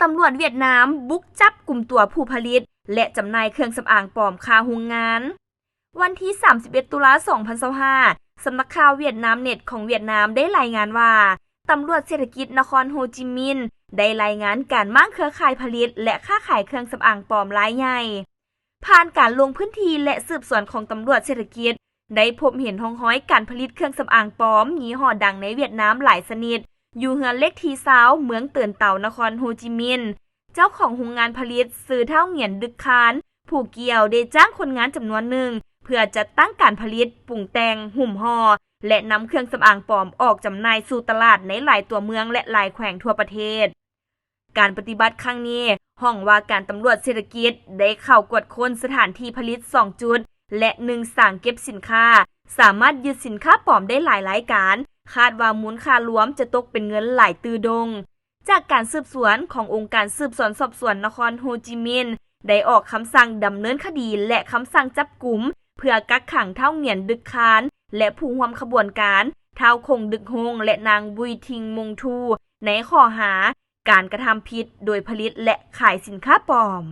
ตำรวจเวียดนามบุกจับกลุ่มตัวผู้ผลิตและจำหน่ายเครื่องสำอางปลอมคาโรงงานวันที่31ตุลาคม2025สำนักข่าวเวียดนามเน็ตของเวียดนามได้รายงานว่าตำรวจเศรษฐกิจนครโฮจิมินห์ได้รายงานการมั่งเครือข่ายผลิตและค้าขายเครื่องสำอางปลอมรายใหญ่ผ่านการลงพื้นที่และสืบสวนของตำรวจเศรษฐกิจได้พบเห็นห้องห้อยการผลิตเครื่องสำอางปลอมยี่ห้อดังในเวียดนามหลายชนิดอยู่เฮือนเล็กที่20เมืองเตินเต่านครโฮจิมินห์เจ้าของโรงงานผลิตซื้อเท่าเหงียนดึกคานผู้เกี่ยวได้จ้างคนงานจำนวนหนึ่งเพื่อจัดตั้งการผลิตปรุงแต่งหุ่มห่อและนำเครื่องสำอางปลอมออกจำหน่ายสู่ตลาดในหลายตัวเมืองและหลายแขวงทั่วประเทศการปฏิบัติครั้งนี้ห้องว่าการตำรวจเศรษฐกิจได้เข้ากวดค้นสถานที่ผลิต2จุดและ1สถานเก็บสินค้าสามารถยึดสินค้าปลอมได้หลายรายการคาดว่ามูลค่ารวมจะตกเป็นเงินหลายตือดงจากการสืบสวนขององค์การสืบสวนสอบสวนนครโฮจิมินห์ได้ออกคำสั่งดำเนินคดีและคำสั่งจับกุมเพื่อกักขังเท่าเหงียนดึกคานและผู้ร่วมขบวนการเท่าคงดึกฮงและนางบุยทิงมงทูในข้อหาการกระทำผิดโดยผลิตและขายสินค้าปลอม